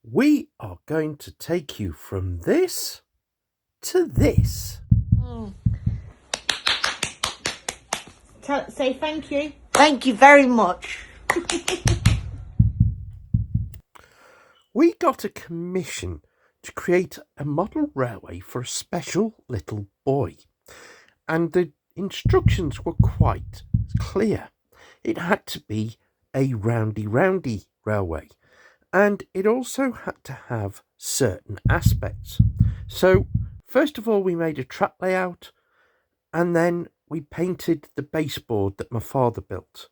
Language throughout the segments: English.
We are going to take you from this to this. Say thank you. Thank you very much. We got a commission to create a model railway for a special little boy, and the instructions were quite clear. It had to be a roundy railway, and it also had to have certain aspects. So first of all, we made a track layout, and then we painted the baseboard that my father built.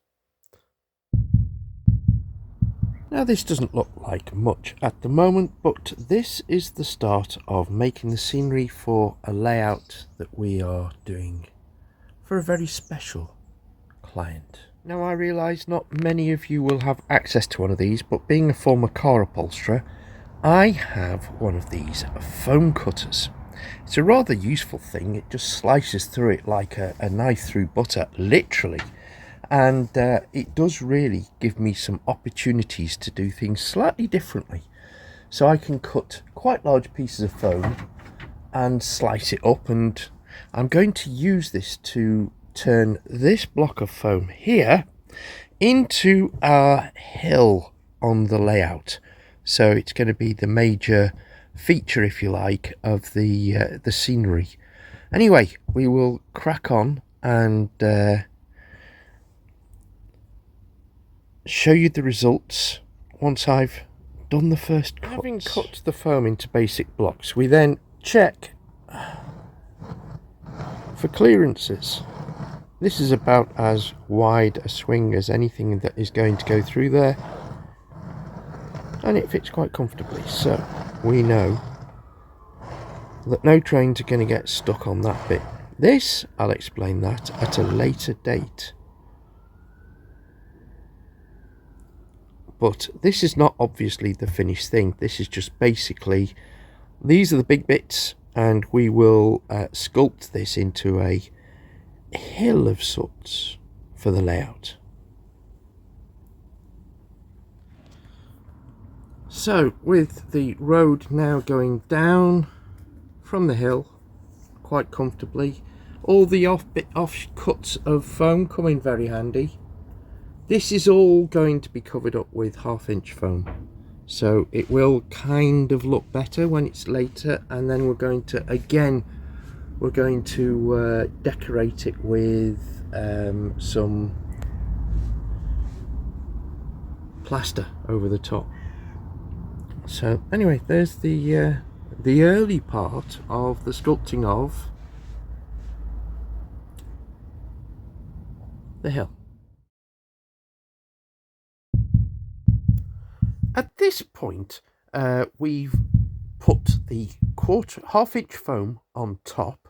Now this doesn't look like much at the moment, but this is the start of making the scenery for a layout that we are doing for a very special client. Now I realise not many of you will have access to one of these, but being a former car upholsterer, I have one of these foam cutters. It's a rather useful thing. It just slices through it like a knife through butter, literally. And it does really give me some opportunities to do things slightly differently. So I can cut quite large pieces of foam and slice it up, and I'm going to use this to turn this block of foam here into a hill on the layout. So it's going to be the major feature, if you like, of the scenery. Anyway, we will crack on and show you the results once I've done the first cuts. Having cut the foam into basic blocks, we then check for clearances. This is about as wide a swing as anything that is going to go through there, and it fits quite comfortably, so we know that no trains are going to get stuck on that bit. This, I'll explain that at a later date. But this is not obviously the finished thing. This is just basically, these are the big bits, and we will sculpt this into a hill of sorts for the layout. So with the road now going down from the hill quite comfortably, all the off cuts of foam come in very handy. This is all going to be covered up with 1/2 inch foam, so it will kind of look better when it's later, and then we're going to decorate it with some plaster over the top. So anyway, there's the early part of the sculpting of the hill. At this point, we've put the 1/4 inch foam on top,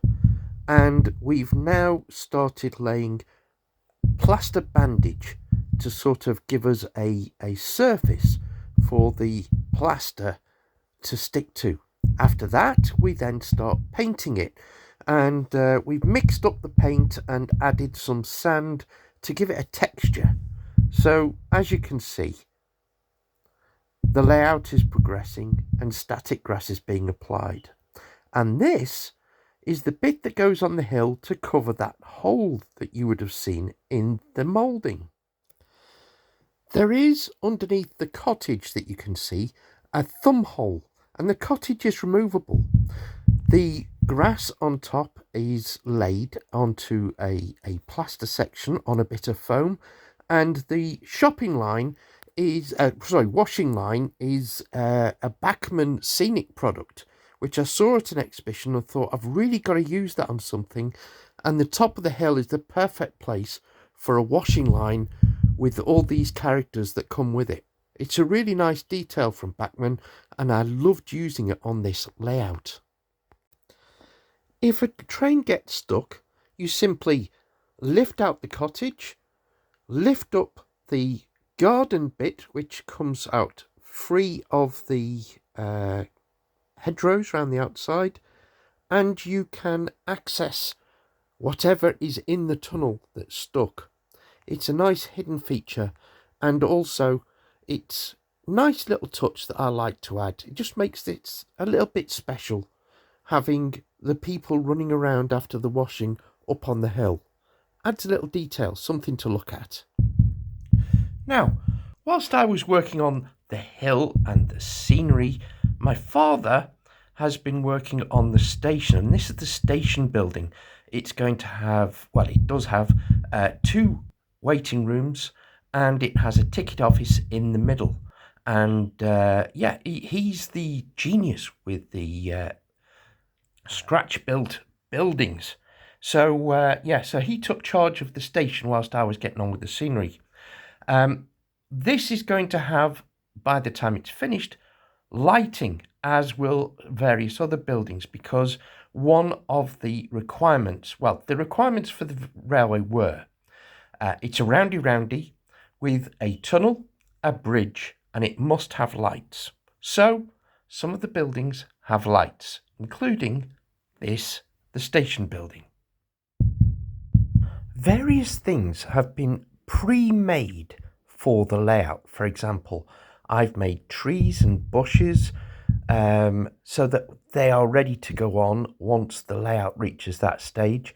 and we've now started laying plaster bandage to sort of give us a surface for the plaster to stick to. After that, we then start painting it, and we've mixed up the paint and added some sand to give it a texture. So as you can see, the layout is progressing and static grass is being applied. And this is the bit that goes on the hill to cover that hole that you would have seen in the moulding. There is, underneath the cottage that you can see, a thumb hole, and the cottage is removable. The grass on top is laid onto a plaster section on a bit of foam, and the washing line is a Bachmann scenic product, which I saw at an exhibition and thought, I've really got to use that on something. And the top of the hill is the perfect place for a washing line with all these characters that come with it. It's a really nice detail from Bachmann, and I loved using it on this layout. If a train gets stuck, you simply lift out the cottage, lift up the garden bit, which comes out free of the hedgerows around the outside, and you can access whatever is in the tunnel that's stuck. It's a nice hidden feature, and also it's nice little touch that I like to add. It just makes it a little bit special, having the people running around after the washing up on the hill. Adds a little detail, something to look at. Now, whilst I was working on the hill and the scenery, my father has been working on the station, and this is the station building. It's going to have, well, it does have 2 waiting rooms, and it has a ticket office in the middle. And yeah, he's the genius with the scratch built buildings. So yeah, so he took charge of the station whilst I was getting on with the scenery. This is going to have, by the time it's finished, lighting, as will various other buildings, because one of the requirements, well, the requirements for the railway were, it's a roundy with a tunnel, a bridge, and it must have lights. So some of the buildings have lights, including this, the station building. Various things have been pre-made for the layout. For example, I've made trees and bushes so that they are ready to go on once the layout reaches that stage.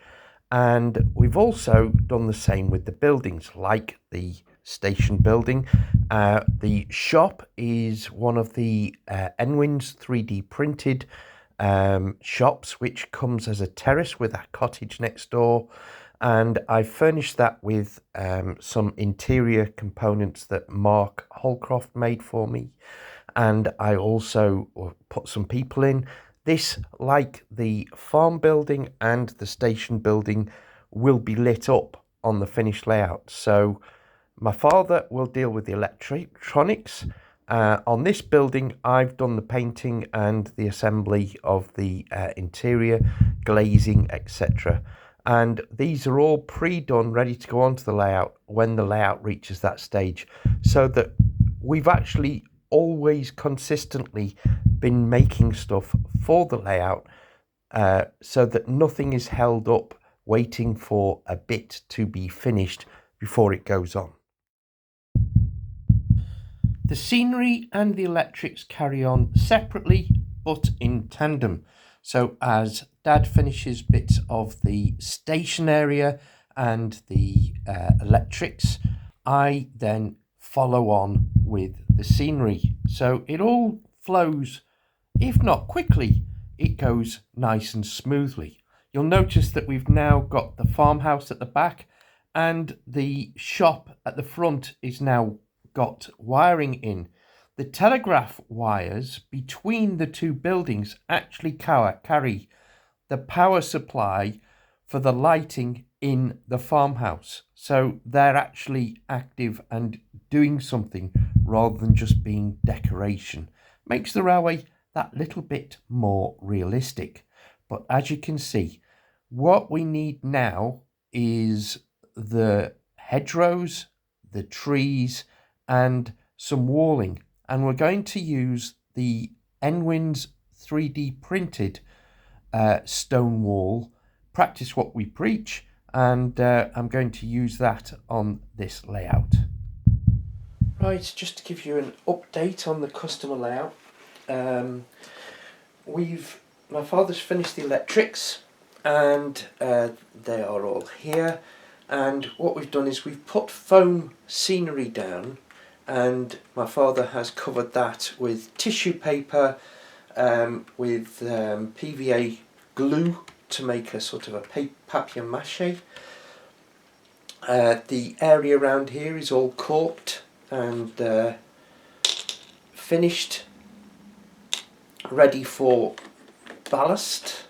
And we've also done the same with the buildings, like the station building. The shop is one of the Enwin's 3D printed shops, which comes as a terrace with a cottage next door. And I furnished that with some interior components that Mark Holcroft made for me. And I also put some people in. This, like the farm building and the station building, will be lit up on the finished layout. So my father will deal with the electronics. On this building, I've done the painting and the assembly of the interior, glazing, etc. And these are all pre-done, ready to go onto the layout when the layout reaches that stage, so that we've actually always consistently been making stuff for the layout, so that nothing is held up waiting for a bit to be finished before it goes on. The scenery and the electrics carry on separately but in tandem. So as Dad finishes bits of the station area and the electrics, I then follow on with the scenery. So it all flows, if not quickly, it goes nice and smoothly. You'll notice that we've now got the farmhouse at the back, and the shop at the front is now got wiring in. The telegraph wires between the 2 buildings actually carry the power supply for the lighting in the farmhouse. So they're actually active and doing something rather than just being decoration. Makes the railway that little bit more realistic. But as you can see, what we need now is the hedgerows, the trees, and some walling. And we're going to use the Enwin's 3D printed stone wall, practice what we preach, and I'm going to use that on this layout. Right, just to give you an update on the customer layout, my father's finished the electrics, and they are all here. And what we've done is we've put foam scenery down, and my father has covered that with tissue paper, with PVA glue to make a sort of a papier-mâché. The area around here is all caulked and finished, ready for ballast.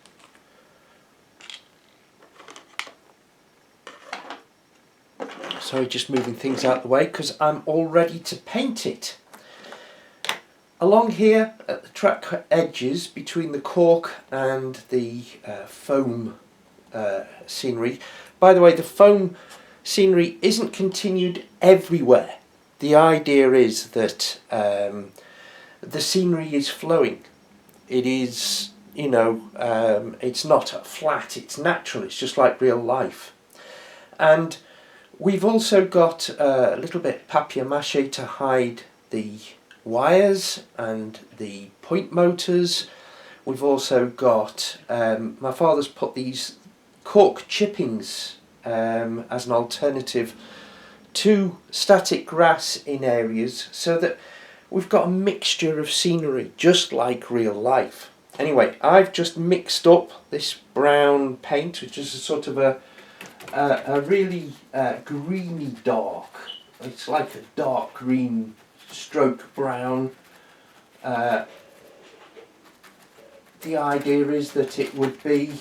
Sorry, just moving things out the way because I'm all ready to paint it. Along here at the track edges between the cork and the foam scenery. By the way, the foam scenery isn't continued everywhere. The idea is that the scenery is flowing. It is, you know, it's not flat, it's natural, it's just like real life. And we've also got a little bit papier-mâché to hide the wires and the point motors. We've also got, my father's put these cork chippings as an alternative to static grass in areas, so that we've got a mixture of scenery just like real life. Anyway, I've just mixed up this brown paint, which is a sort of a really greeny dark. It's like a dark green stroke brown. The idea is that it would be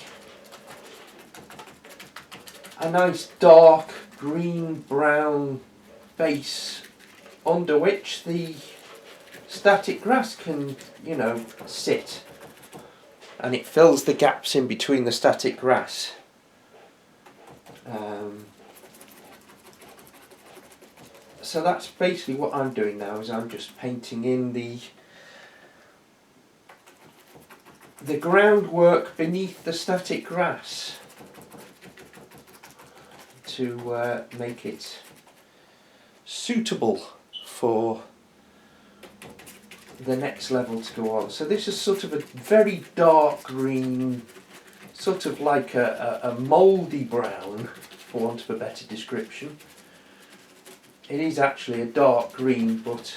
a nice dark green brown base under which the static grass can, you know, sit, and it fills the gaps in between the static grass. So that's basically what I'm doing now, is I'm just painting in the groundwork beneath the static grass to make it suitable for the next level to go on. So this is sort of a very dark green, sort of like a mouldy brown, for want of a better description. It is actually a dark green, but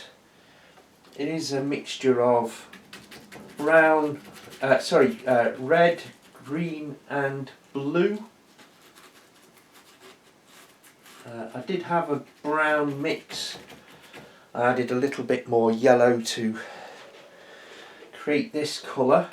it is a mixture of brown, red, green and blue. I did have a brown mix. I added a little bit more yellow to create this colour.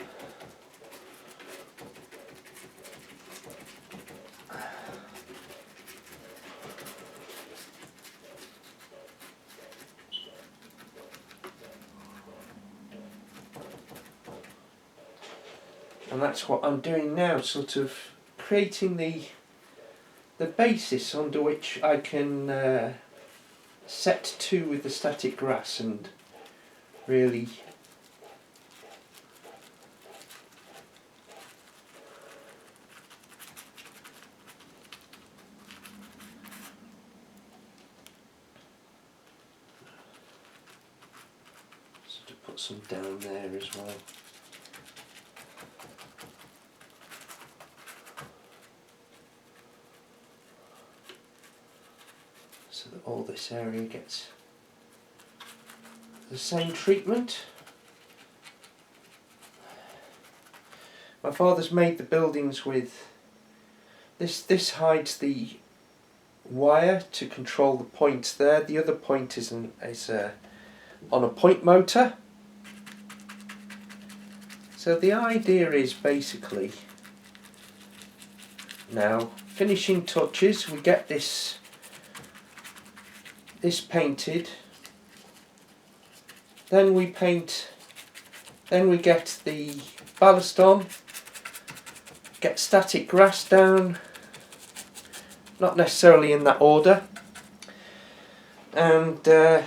And that's what I'm doing now, sort of creating the basis under which I can set to with the static grass and really sort of put some down there as well. So that all this area gets the same treatment. My father's made the buildings with this hides the wire to control the point there. The other point is on a point motor. So the idea is basically, now finishing touches, we get this painted, then we paint, then we get the ballast on, get static grass down, not necessarily in that order, and the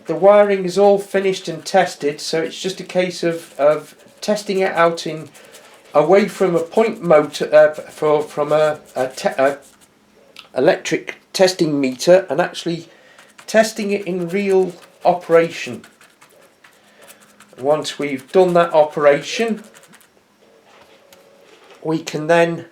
wiring is all finished and tested, so it's just a case of testing it out in away from a point motor, from a electric testing meter, and actually testing it in real operation. Once we've done that operation, we can then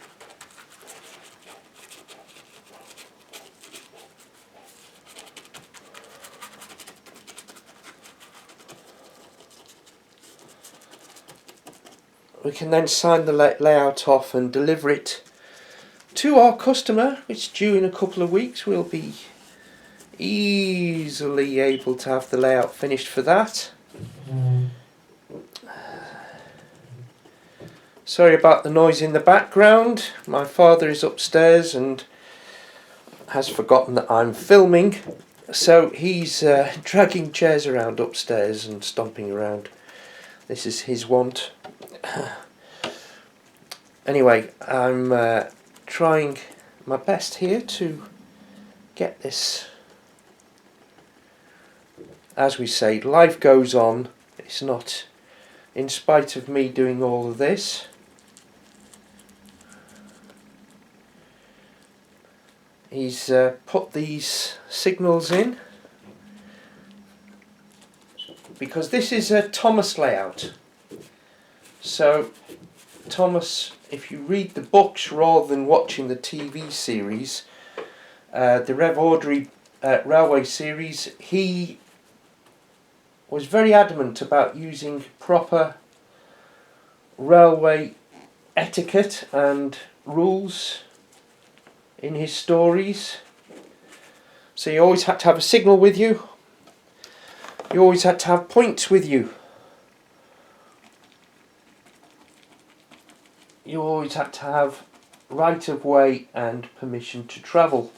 sign the layout off and deliver it to our customer. It's due in a couple of weeks. We'll be easily able to have the layout finished for that. Sorry about the noise in the background. My father is upstairs and has forgotten that I'm filming, so he's dragging chairs around upstairs and stomping around. This is his want. Anyway, I'm trying my best here to get this. As we say, life goes on. It's not in spite of me doing all of this. He's put these signals in because this is a Thomas layout. So Thomas, if you read the books rather than watching the TV series, the Rev Audrey Railway series, he was very adamant about using proper railway etiquette and rules in his stories. So you always had to have a signal with you. You always had to have points with you. You always had to have right of way and permission to travel.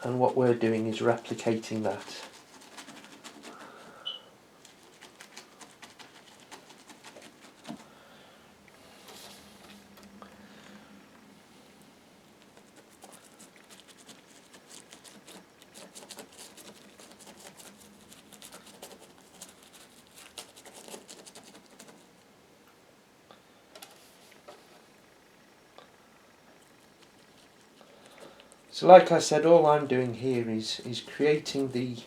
And what we're doing is replicating that. So like I said, all I'm doing here is creating the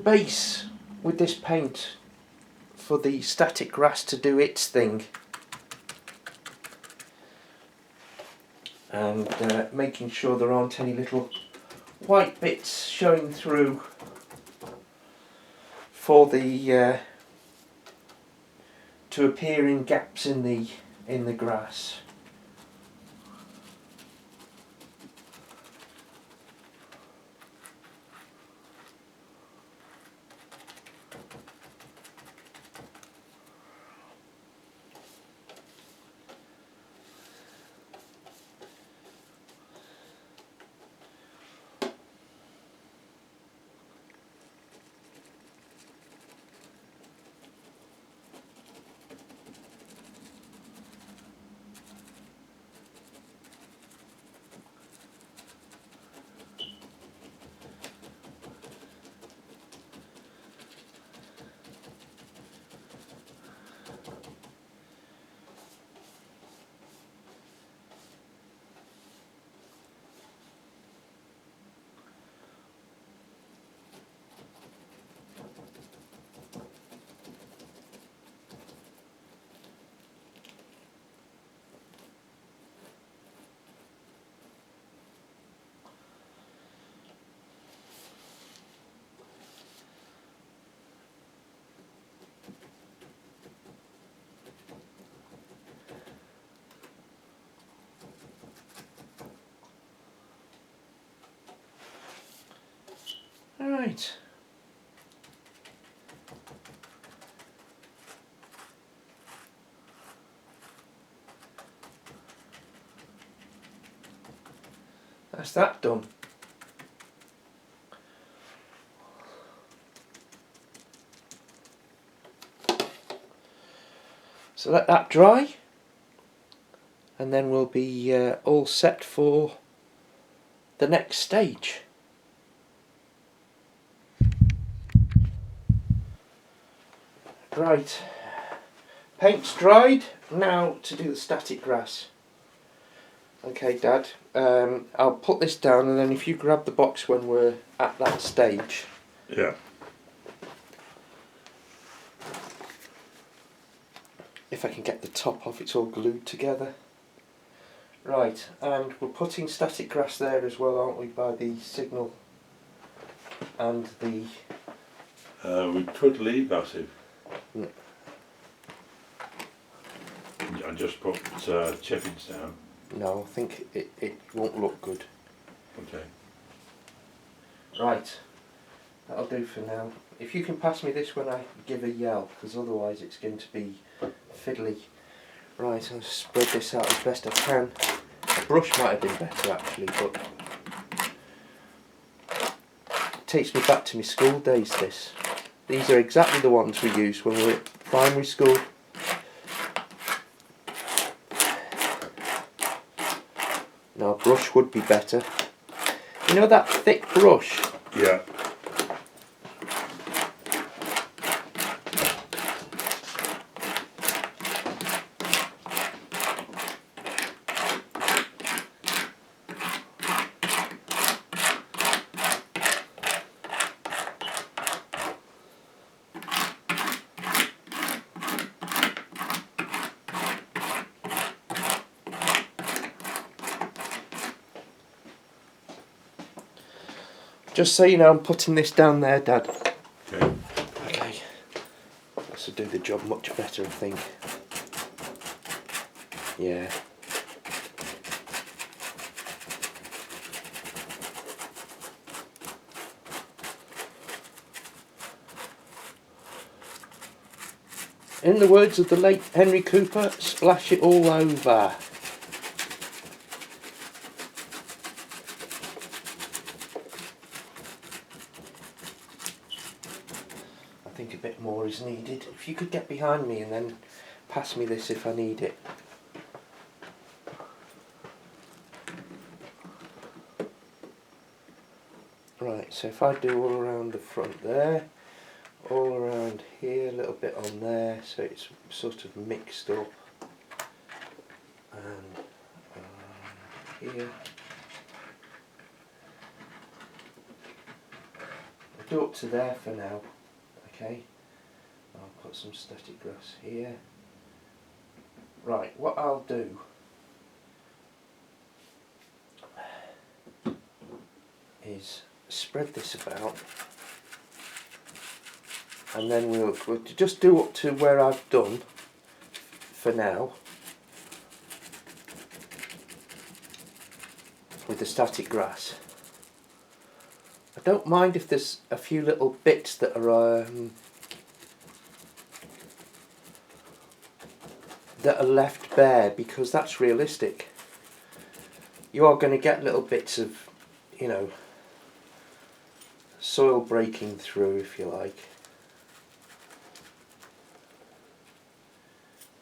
base with this paint for the static grass to do its thing, and making sure there aren't any little white bits showing through for the to appear in gaps in the grass. Alright. That's that done. So let that dry, and then we'll be all set for the next stage. Right, paint's dried, now to do the static grass. Okay Dad, I'll put this down, and then if you grab the box when we're at that stage. Yeah. If I can get the top off, it's all glued together. Right, and we're putting static grass there as well, aren't we, by the signal and the... We could leave that if... No. I just put chippings down. No, I think it won't look good. Okay. Right, that'll do for now. If you can pass me this when I give a yell, because otherwise it's going to be fiddly. Right, I'll spread this out as best I can. A brush might have been better actually, but it takes me back to my school days, this. These are exactly the ones we used when we were at primary school. Now a brush would be better. You know that thick brush? Yeah. Just so you know, I'm putting this down there, Dad. Okay. Okay. This will do the job much better, I think. Yeah. In the words of the late Henry Cooper, splash it all over. I think a bit more is needed. If you could get behind me and then pass me this if I need it. Right, so if I do all around the front there, all around here, a little bit on there, so it's sort of mixed up, and here. I'll do up to there for now, okay? I'll put some static grass here. Right, what I'll do is spread this about, and then we'll just do up to where I've done for now with the static grass. I don't mind if there's a few little bits that are left bare, because that's realistic. You are going to get little bits of, you know, soil breaking through, if you like.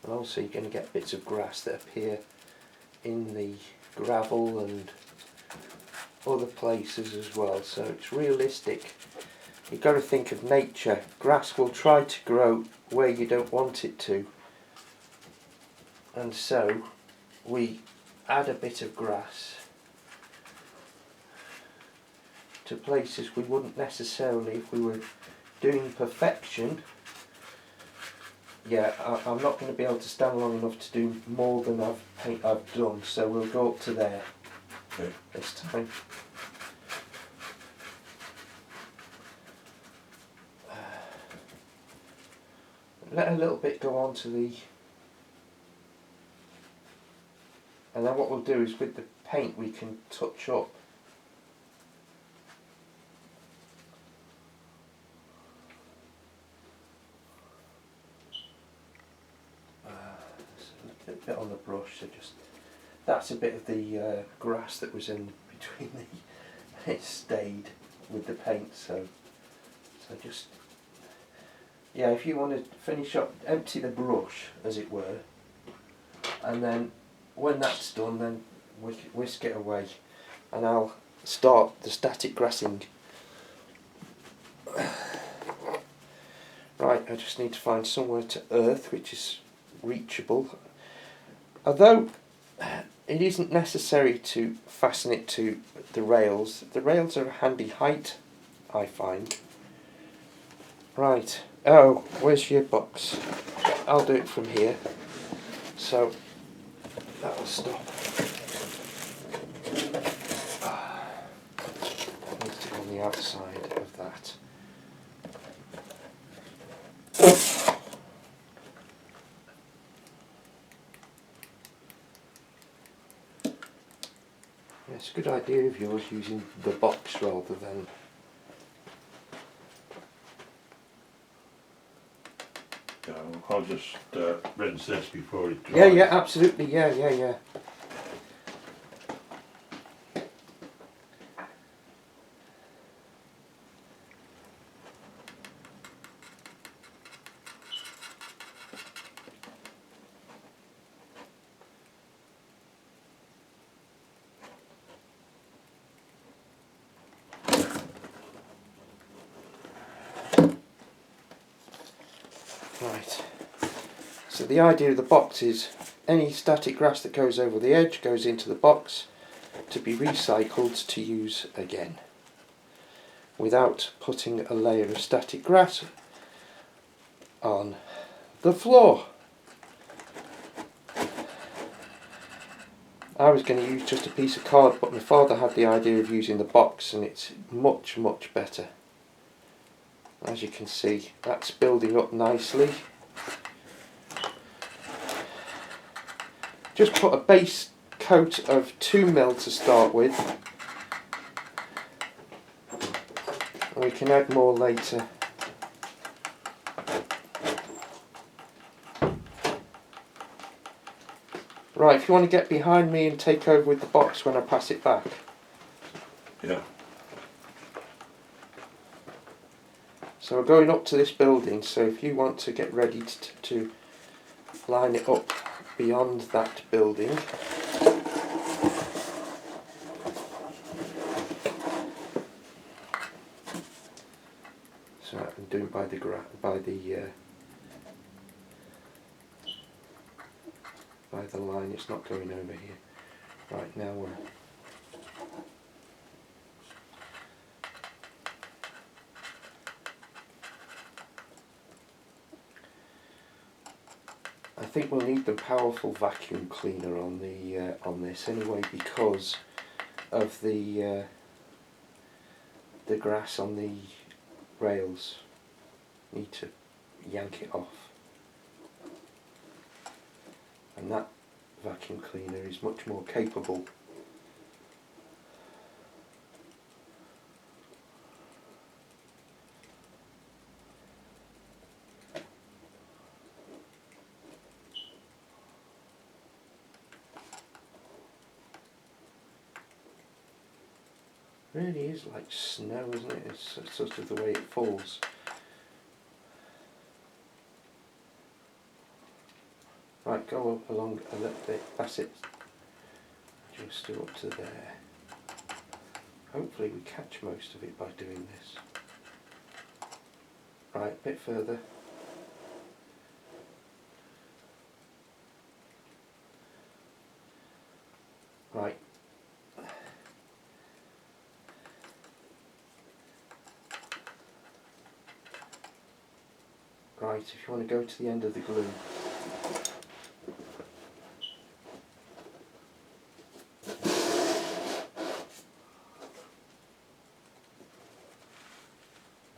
And also you're going to get bits of grass that appear in the gravel and other places as well, so it's realistic. You've got to think of nature. Grass will try to grow where you don't want it to, and so we add a bit of grass to places we wouldn't necessarily, if we were doing perfection. Yeah, I'm not going to be able to stand long enough to do more than I've done, so we'll go up to there. Okay. This time. Let a little bit go on to the, and then what we'll do is with the paint we can touch up. A bit on the brush, so just that's a bit of the grass that was in between the, it stayed with the paint, so just, yeah, if you want to finish up, empty the brush as it were, and then when that's done, then whisk it away, and I'll start the static grassing. Right, I just need to find somewhere to earth which is reachable. Although it isn't necessary to fasten it to the rails are a handy height, I find. Right, oh, where's your box? I'll do it from here, so that'll stop. Need it on the outside of that. It's a good idea of yours using the box rather than... Yeah, I'll just rinse this before it dries. Yeah, absolutely, yeah. Right, so the idea of the box is any static grass that goes over the edge goes into the box to be recycled to use again, without putting a layer of static grass on the floor. I was going to use just a piece of card, but my father had the idea of using the box, and it's much better. As you can see, that's building up nicely. Just put a base coat of 2mm to start with, and we can add more later. Right, if you want to get behind me and take over with the box when I pass it back. Yeah. So we're going up to this building, so if you want to get ready to line it up beyond that building. So I'm doing by the line, it's not going over here. Right, now we're I think we'll need the powerful vacuum cleaner on the on this anyway, because of the grass on the rails. Need to yank it off, and that vacuum cleaner is much more capable. Really is like snow, isn't it? It's sort of the way it falls. Right, go along a little bit, that's it. Just up to there. Hopefully we catch most of it by doing this. Right, a bit further. Right. Right, if you want to go to the end of the glue.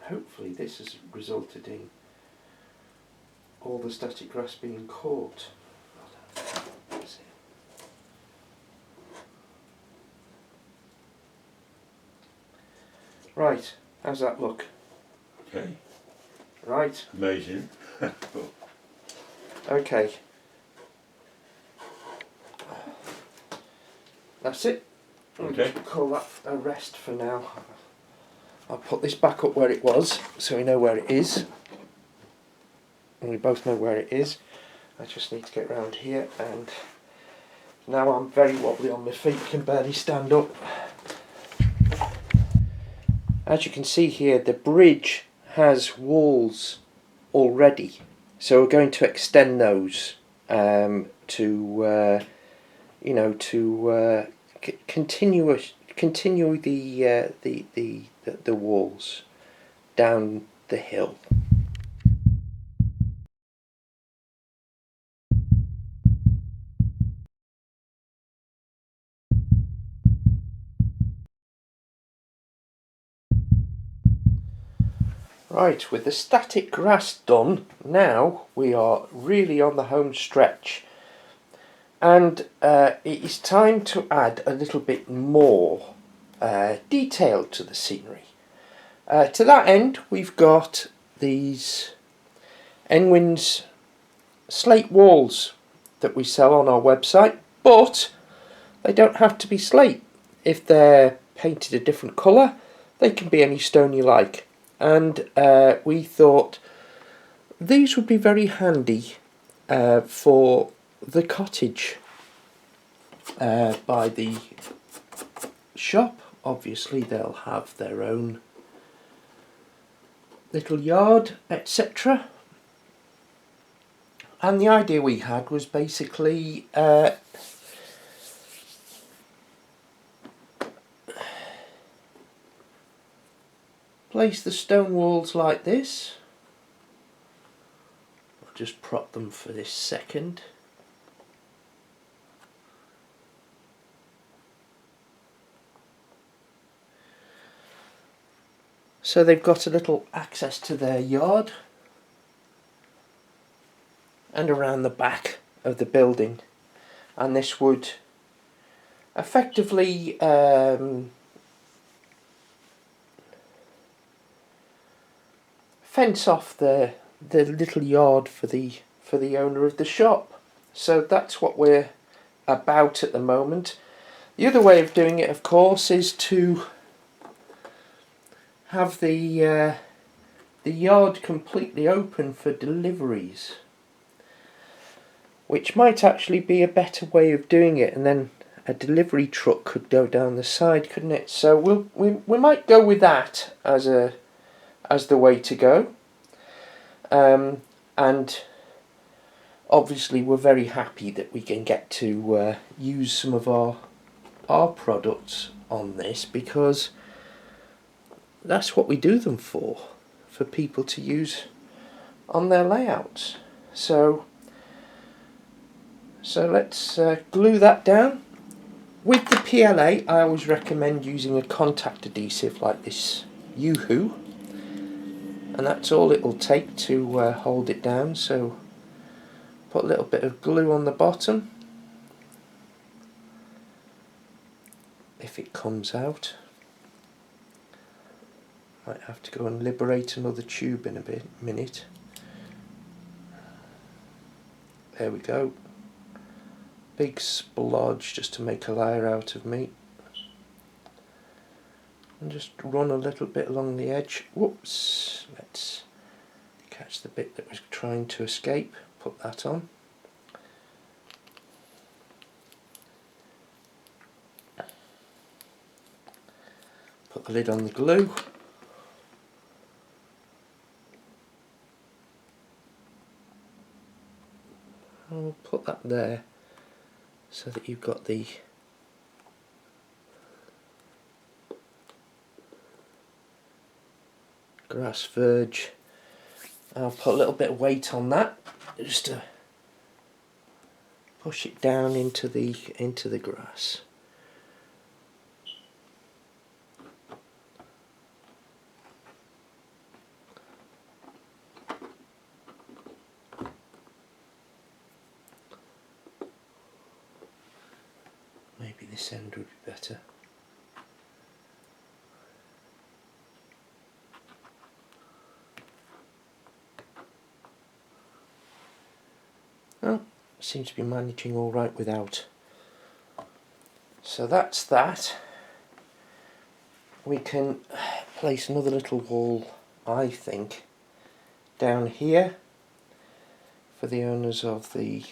Hopefully this has resulted in all the static grass being caught. Right, how's that look? Okay. Right. Amazing. Okay. That's it. Okay. We'll call that a rest for now. I'll put this back up where it was, so we know where it is. And we both know where it is. I just need to get round here, and now I'm very wobbly on my feet, can barely stand up. As you can see here, the bridge has walls already, so we're going to extend those to continue the walls down the hill. Right, with the static grass done, now we are really on the home stretch, and it is time to add a little bit more detail to the scenery. To that end, we've got these Enwin's slate walls that we sell on our website, but they don't have to be slate. If they're painted a different colour, they can be any stone you like. And we thought these would be very handy for the cottage by the shop. Obviously they'll have their own little yard, etc. And the idea we had was basically place the stone walls like this. I'll just prop them for this second. So they've got a little access to their yard and around the back of the building, and this would effectively fence off the little yard for the owner of the shop. So that's what we're about at the moment. The other way of doing it, of course, is to have the yard completely open for deliveries, which might actually be a better way of doing it, and then a delivery truck could go down the side, couldn't it? So we might go with that as the way to go, and obviously we're very happy that we can get to use some of our products on this, because that's what we do them for people to use on their layouts. So let's glue that down. With the PLA, I always recommend using a contact adhesive like this Yoo-hoo, and that's all it will take to hold it down. So put a little bit of glue on the bottom if it comes out. Might have to go and liberate another tube in a minute. There we go. Big splodge just to make a layer out of me. And just run a little bit along the edge. Whoops. Let's catch the bit that was trying to escape. Put that on. Put the lid on the glue. And we'll put that there so that you've got the grass verge. I'll put a little bit of weight on that just to push it down into the grass. Maybe this end would be better. Well, seems to be managing all right without. So that's that. We can place another little wall, I think, down here for the owners of the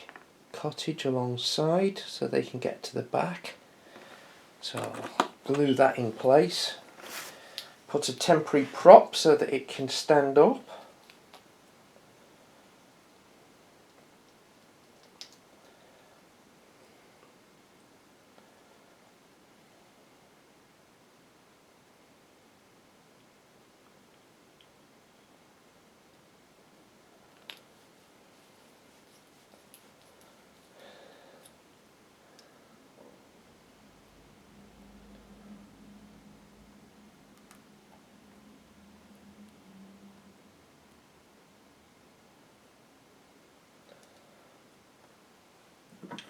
cottage alongside, so they can get to the back. So I'll glue that in place, put a temporary prop so that it can stand up.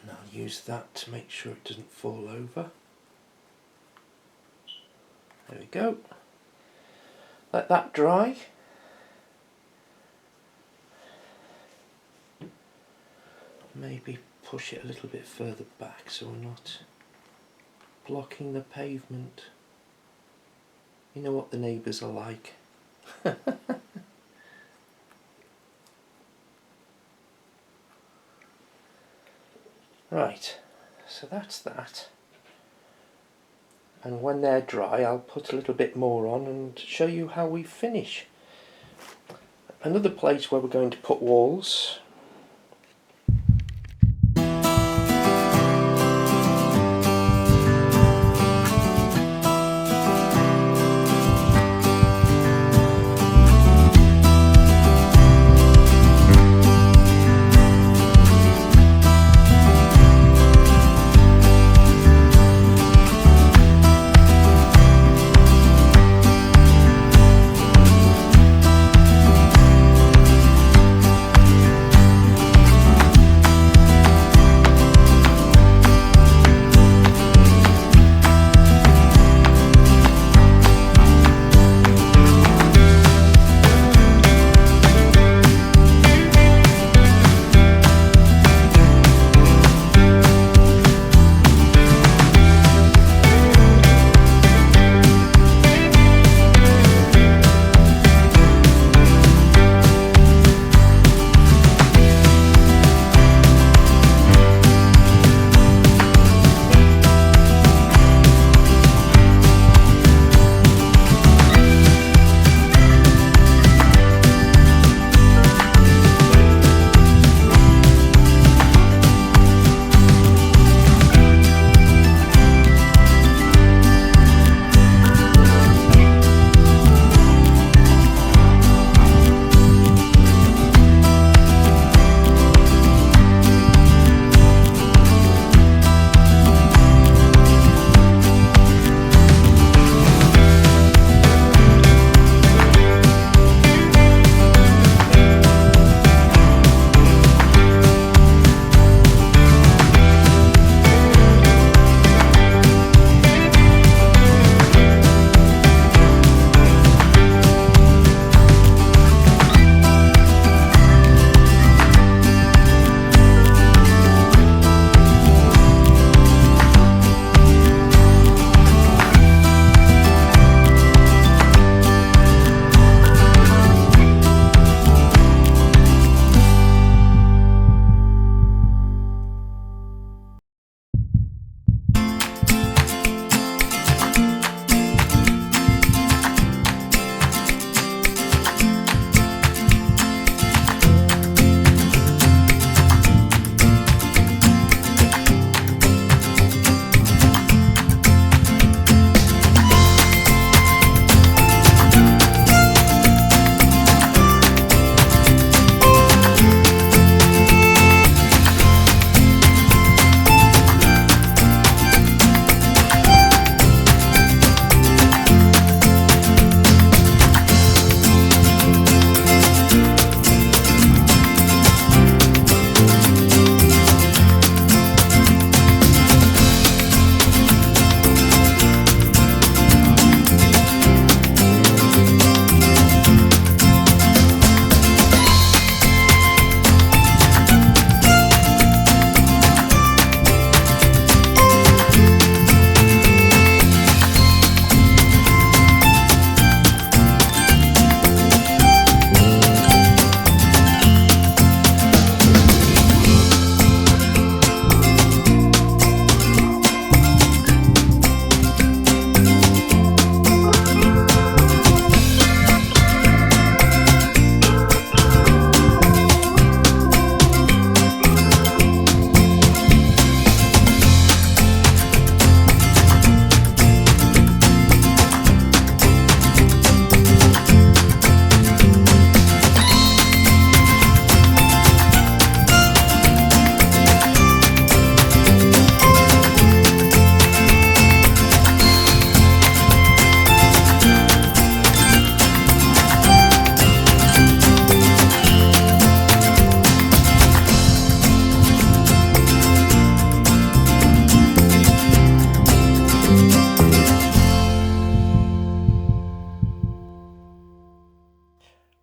And I'll use that to make sure it doesn't fall over. There we go. Let that dry. Maybe push it a little bit further back so we're not blocking the pavement. You know what the neighbours are like. Right, so that's that. And when they're dry, I'll put a little bit more on and show you how we finish. Another place where we're going to put walls.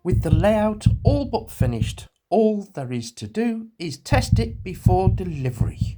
With the layout all but finished, all there is to do is test it before delivery.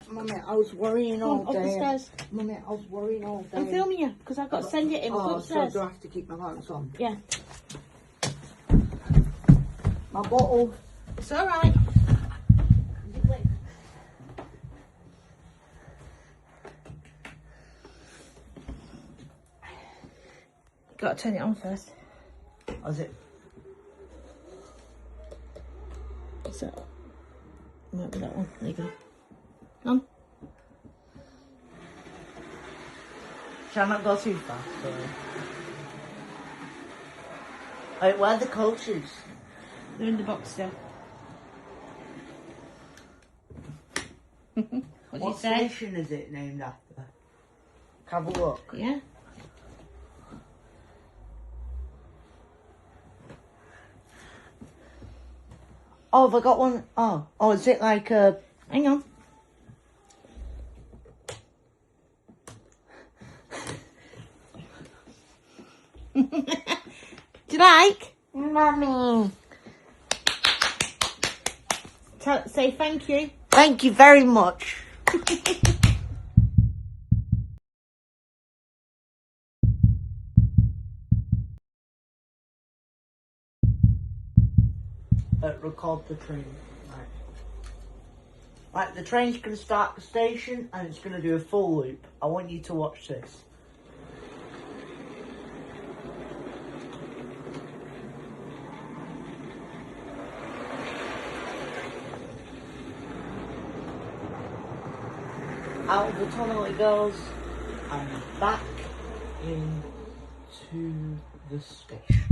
Mummy, I was worrying all Up the day. stairs. Mummy, I was worrying all day. I'm filming you because I've got to send it in. Go Oh, so upstairs. do I have to keep my lights on? Yeah. My bottle. It's alright. Got to turn it on first. Was it? So, might be that one. There you go. On. Shall I not go too fast? Wait, where are the coaches? They're in the box still. What do you What say? station is it named after? Have a look. Yeah. Oh, have I got one? Oh, is it like a... Hang on. Do you like? Mummy. Say thank you. Thank you very much. Record the train. Right, the train's going to start the station and it's going to do a full loop. I want you to watch this. Out of the tunnel it goes and back into the station.